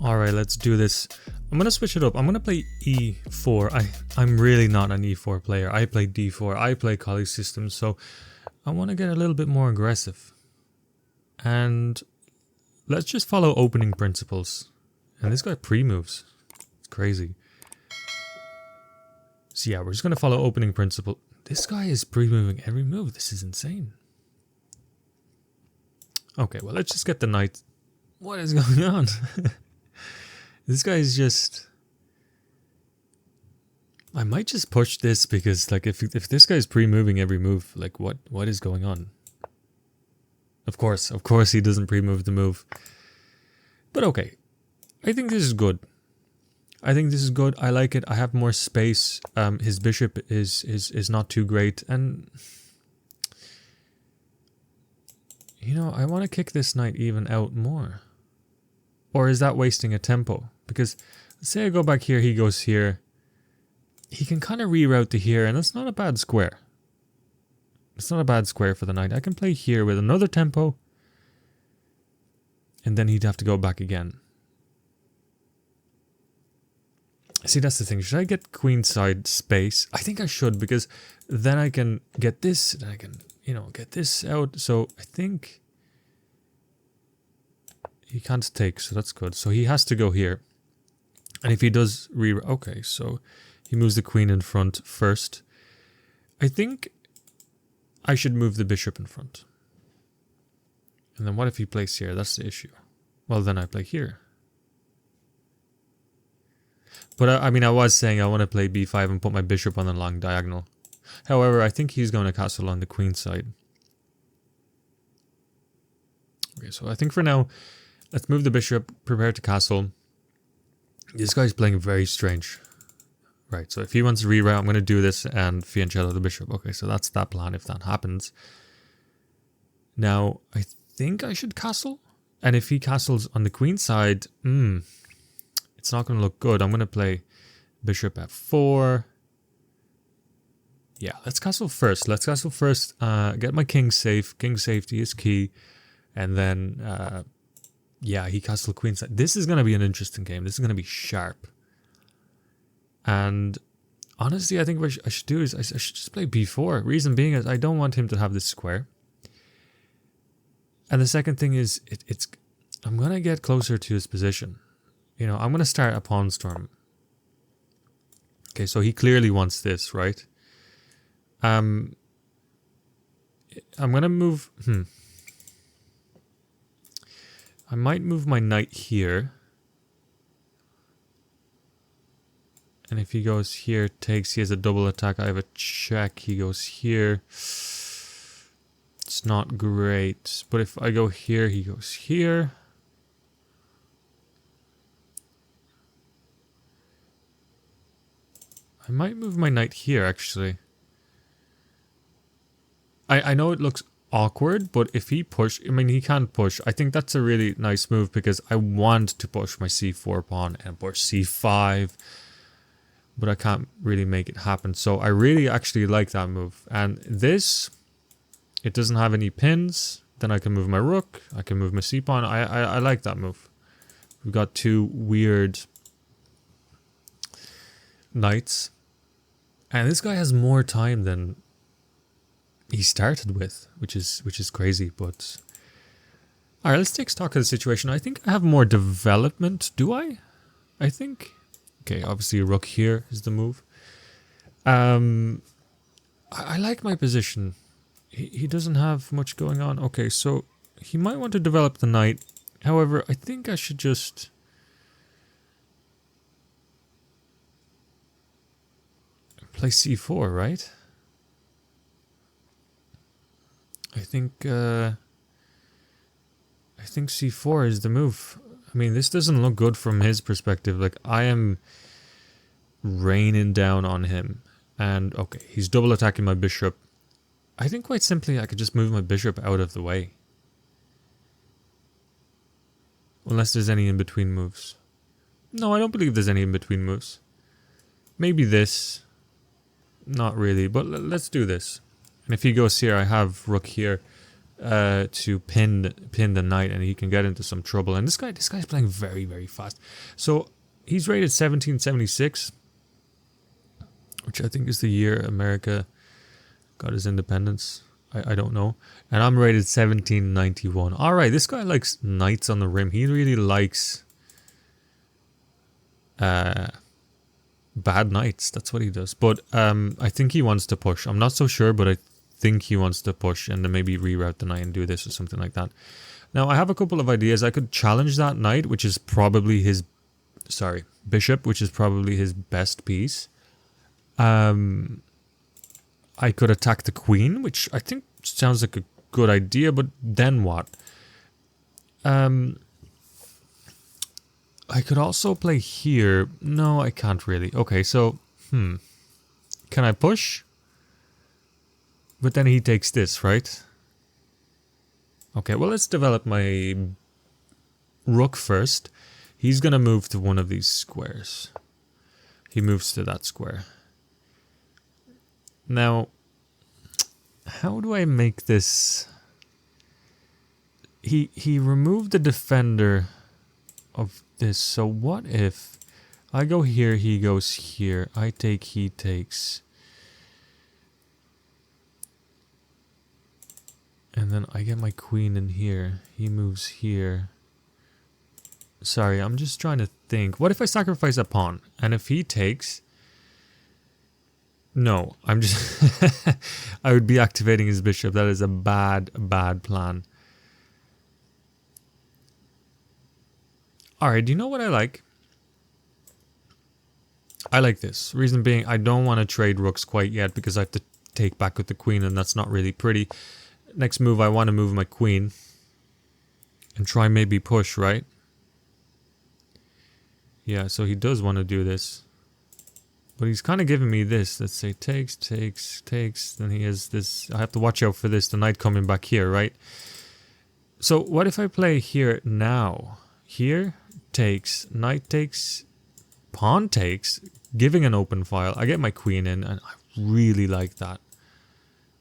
Alright, let's do this. I'm gonna switch it up. I'm gonna play E4. I'm really not an E4 player. I play D4. I play collie systems, so I want to get a little bit more aggressive. And let's just follow opening principles. And this guy pre-moves. It's crazy. So yeah, we're just gonna follow opening principle. This guy is pre-moving every move. This is insane. Okay, well, let's just get the knight. What is going on? This guy is just... I might just push this because, like, if this guy is pre-moving every move, like, what is going on? Of course he doesn't pre-move the move. But okay, I think this is good. I think this is good. I like it. I have more space. His bishop is not too great, and you know, I want to kick this knight even out more. Or is that wasting a tempo? Because let's say I go back here, he goes here. He can kind of reroute to here, and that's not a bad square. It's not a bad square for the knight. I can play here with another tempo, and then he'd have to go back again. See, that's the thing. Should I get queenside space? I think I should, because then I can get this, and I can, you know, get this out. So I think he can't take, so that's good. So he has to go here. And if he does okay, so he moves the queen in front first. I think I should move the bishop in front. And then what if he plays here? That's the issue. Well, then I play here. But I mean, I was saying I want to play b5 and put my bishop on the long diagonal. However, I think he's going to castle on the queen side. Okay, so I think for now, let's move the bishop, prepare to castle. This guy's playing very strange. Right, so if he wants to reroute, I'm going to do this and fianchetto the bishop. Okay, so that's that plan if that happens. Now, I think I should castle. And if he castles on the queen side, it's not going to look good. I'm going to play bishop f4. Yeah, let's castle first. Let's castle first. Get my king safe. King safety is key. And then, yeah, he castled queen side. This is going to be an interesting game. This is going to be sharp. And honestly, I think what I should do is I should just play b4. Reason being is I don't want him to have this square. And the second thing is I'm going to get closer to his position. You know, I'm going to start a pawn storm. Okay, so he clearly wants this, right? I'm going to move... I might move my knight here. And if he goes here, takes, he has a double attack. I have a check. He goes here. It's not great. But if I go here, he goes here. I might move my knight here, actually. I know it looks awkward, but if he push, I mean, he can't push. I think that's a really nice move because I want to push my c4 pawn and push c5. But I can't really make it happen. So I really actually like that move. And this, it doesn't have any pins. Then I can move my rook. I can move my c-pawn. I like that move. We've got two weird knights. And this guy has more time than he started with, which is crazy. But all right, let's take stock of the situation. I think I have more development. Do I? I think... Okay, obviously a rook here is the move. I like my position. He doesn't have much going on. Okay, so he might want to develop the knight. However, I think I should just... play c4, right? I think c4 is the move. I mean, this doesn't look good from his perspective. Like, I am raining down on him. And, okay, he's double attacking my bishop. I think quite simply I could just move my bishop out of the way. Unless there's any in-between moves. No, I don't believe there's any in-between moves. Maybe this. Not really, but let's do this. And if he goes here, I have rook here. to pin the knight, and he can get into some trouble. And this guy's playing very, very fast. So he's rated 1776, which I think is the year America got his independence. I don't know. And I'm rated 1791. All right, this guy likes knights on the rim. He really likes bad knights. That's what he does. But I think he wants to push. I'm not so sure, but I think he wants to push and then maybe reroute the knight and do this or something like that. Now, I have a couple of ideas. I could challenge that knight, which is probably his... Sorry, bishop, which is probably his best piece. I could attack the queen, which I think sounds like a good idea, but then what? I could also play here. No, I can't really. Okay, so, can I push? But then he takes this, right? Okay, well, let's develop my rook first. He's gonna move to one of these squares. He moves to that square. Now, how do I make this? He removed the defender of this. So what if I go here, he goes here, I take, he takes. And then I get my queen in here. He moves here. Sorry, I'm just trying to think. What if I sacrifice a pawn? And if he takes... No, I'm just... I would be activating his bishop. That is a bad, bad plan. Alright, do you know what I like? I like this. Reason being, I don't want to trade rooks quite yet because I have to take back with the queen and that's not really pretty. Next move, I want to move my queen. And try maybe push, right? Yeah, so he does want to do this. But he's kind of giving me this. Let's say takes, takes, takes. Then he has this. I have to watch out for this. The knight coming back here, right? So what if I play here now? Here, takes, knight takes, pawn takes, giving an open file. I get my queen in, and I really like that.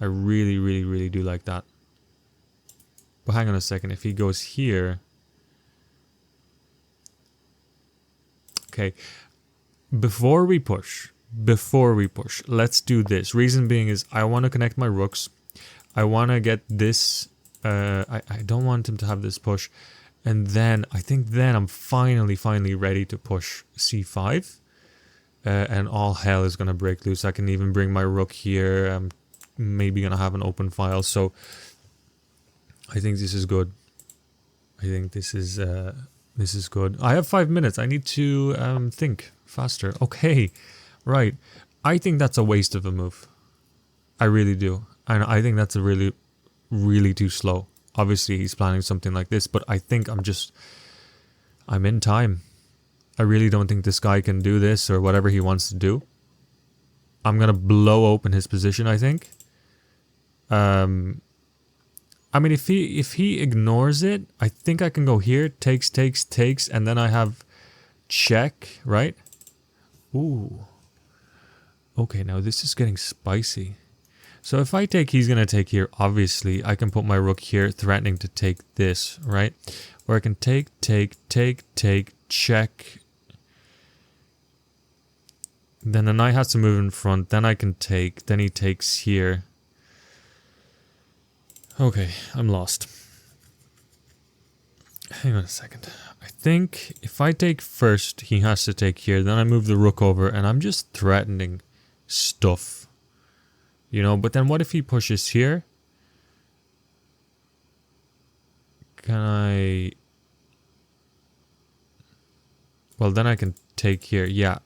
I really, really, really do like that. But hang on a second. If he goes here... Okay, before we push, let's do this. Reason being is I want to connect my rooks. I want to get this, I don't want him to have this push. And then, I think then I'm finally ready to push c5. And all hell is going to break loose. I can even bring my rook here. I'm maybe going to have an open file. So, I think this is good. I think this is good. I have 5 minutes. I need to think faster. Okay, right. I think that's a waste of a move. I really do. And I think that's a really, really too slow. Obviously, he's planning something like this, but I think I'm in time. I really don't think this guy can do this or whatever he wants to do. I'm going to blow open his position, I think. I mean, if he ignores it, I think I can go here, takes, takes, takes, and then I have check, right? Ooh. Okay, now this is getting spicy. So if I take, he's going to take here. Obviously, I can put my rook here, threatening to take this, right? Or I can take, take, take, take, check. Then the knight has to move in front. Then I can take. Then he takes here. Okay, I'm lost. Hang on a second. I think if I take first, he has to take here. Then I move the rook over, and I'm just threatening stuff. You know, but then what if he pushes here? Can I... Well, then I can take here. Yeah,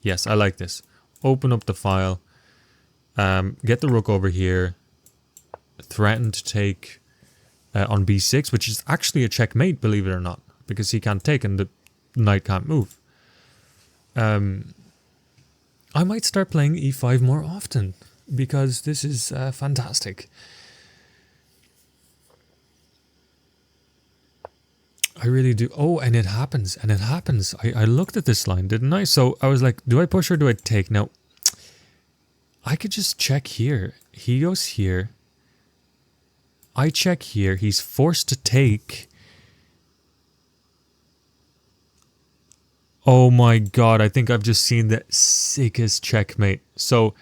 Yes, I like this. Open up the file. Get the rook over here. Threaten to take on b6, which is actually a checkmate, believe it or not. Because he can't take and the knight can't move. I might start playing e5 more often. Because this is fantastic. I really do. Oh, and it happens. And it happens. I looked at this line, didn't I? So I was like, do I push or do I take? Now, I could just check here. He goes here. I check here. He's forced to take. Oh my god, I think I've just seen the sickest checkmate. So,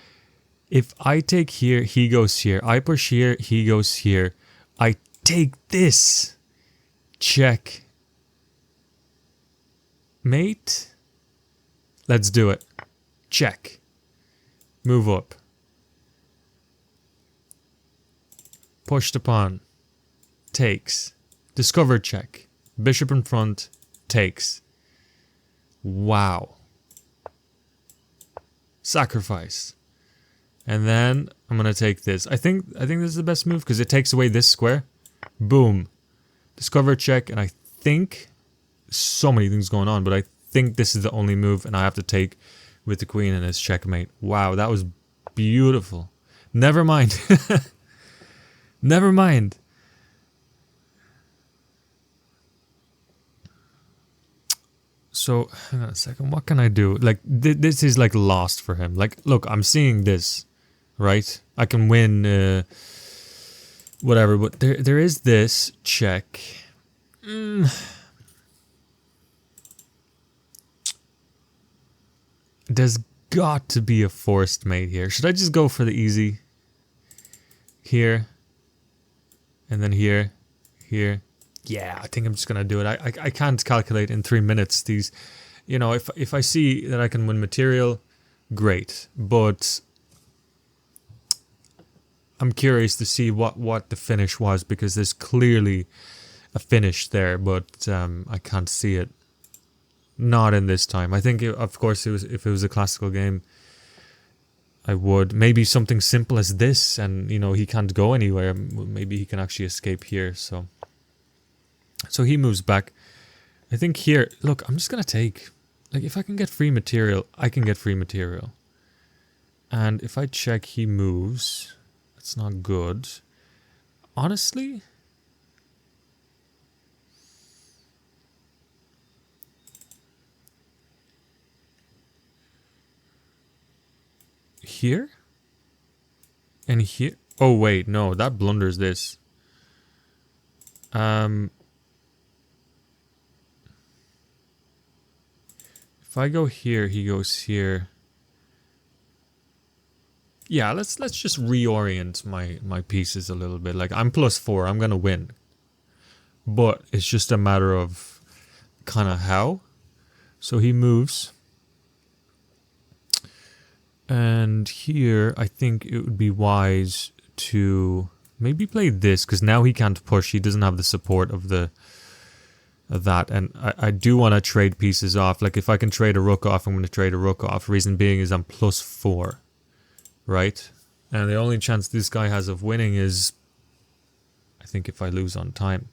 if I take here, he goes here. I push here, he goes here. I take this. Check. Mate? Let's do it. Check. Move up. Pushed upon. Takes. Discover check. Bishop in front. Takes. Wow. Sacrifice. And then I'm going to take this. I think this is the best move because it takes away this square. Boom. Discover check, and I think so many things going on, but I think this is the only move, and I have to take with the queen and it's checkmate. Wow, that was beautiful. Never mind. Never mind. So, hang on a second. What can I do? Like, this is like lost for him. Like, look, I'm seeing this, right? I can win, whatever, but there is this check. There's got to be a forced mate here. Should I just go for the easy? Here. And then here. Here. Yeah, I think I'm just going to do it. I can't calculate in 3 minutes these. You know, if I see that I can win material, great. But I'm curious to see what the finish was, because there's clearly a finish there, but I can't see it. Not in this time. I think, of course, if it was a classical game, I would. Maybe something simple as this, and, you know, he can't go anywhere. Maybe he can actually escape here, so he moves back. I think here, look, I'm just going to take. Like, if I can get free material, I can get free material. And if I check, he moves. That's not good. Honestly? Here? And here? Oh, wait, no, that blunders this. If I go here, he goes here. Yeah, let's just reorient my pieces a little bit. Like, I'm +4, I'm gonna win. But it's just a matter of kind of how. So he moves. And here, I think it would be wise to maybe play this, because now he can't push. He doesn't have the support of that. And I do want to trade pieces off. Like, if I can trade a rook off, I'm going to trade a rook off. Reason being is I'm +4, right? And the only chance this guy has of winning is, I think, if I lose on time.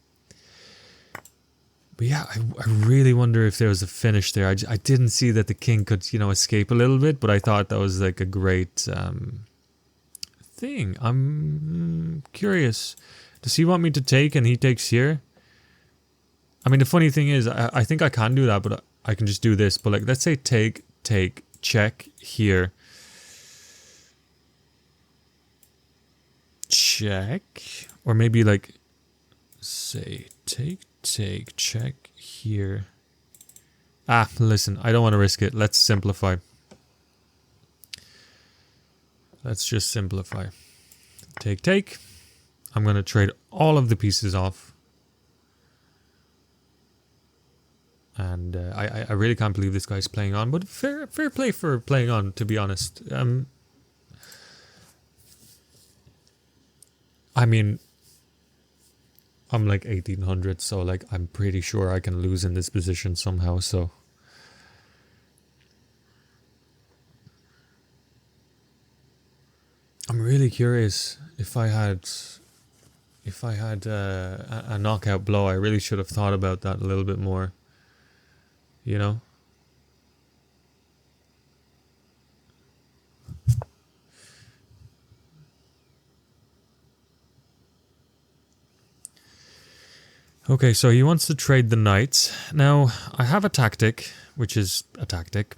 But yeah, I really wonder if there was a finish there. I didn't see that the king could, you know, escape a little bit, but I thought that was like a great thing. I'm curious. Does he want me to take and he takes here? I mean, the funny thing is, I think I can do that, but I can just do this. But like, let's say take, check here. Check. Or maybe like, say take, check here. Ah, listen, I don't want to risk it. Let's simplify. Let's just simplify. Take. I'm going to trade all of the pieces off. And I really can't believe this guy's playing on, but fair play for playing on, to be honest. I mean, I'm like 1800, so like I'm pretty sure I can lose in this position somehow, so. I'm really curious if I had a knockout blow. I really should have thought about that a little bit more. You know? Okay, so he wants to trade the knights. Now, I have a tactic, which is a tactic.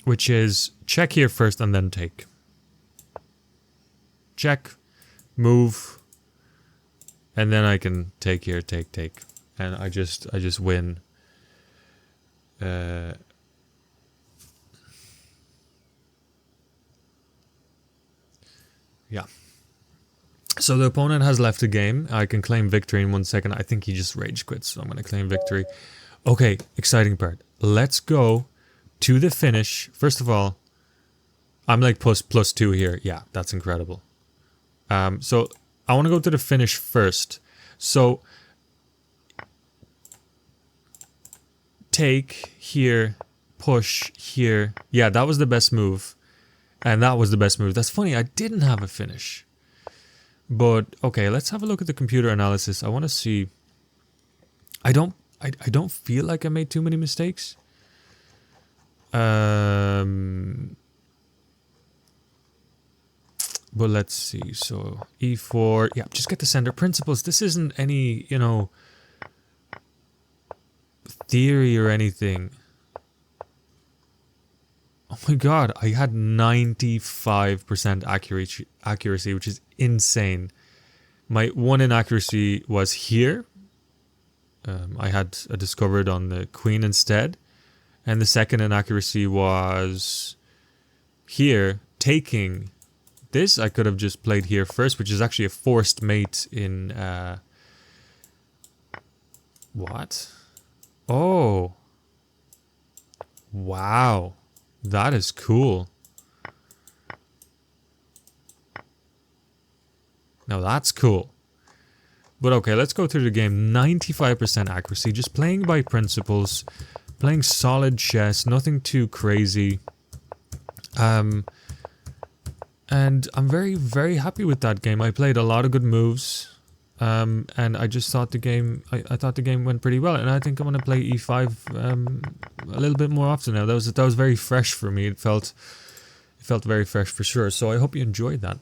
Which is check here first and then take. Check. move, and then I can take here, take, and I just win. Yeah. So the opponent has left the game. I can claim victory in 1 second. I think he just rage quits, so I'm going to claim victory. Okay, exciting part. Let's go to the finish. First of all, I'm like +2 here. Yeah, that's incredible. So I want to go to the finish first. So take here, push here. Yeah, that was the best move. And that was the best move. That's funny, I didn't have a finish. But okay, let's have a look at the computer analysis. I want to see. I don't feel like I made too many mistakes. But let's see. So e4, yeah, just get the center principles. This isn't any, you know, theory or anything. Oh my god, I had 95% accuracy, which is insane. My one inaccuracy was here. I had a discovered on the queen instead. And the second inaccuracy was here, taking this. I could have just played here first, which is actually a forced mate in... what? Oh. Wow. That is cool. Now that's cool. But okay, let's go through the game. 95% accuracy, just playing by principles, playing solid chess, nothing too crazy. And I'm very, very happy with that game. I played a lot of good moves. And I just thought the game, I thought the game went pretty well, and I think I'm gonna play e5 a little bit more often now. That was very fresh for me. It felt very fresh for sure. So I hope you enjoyed that.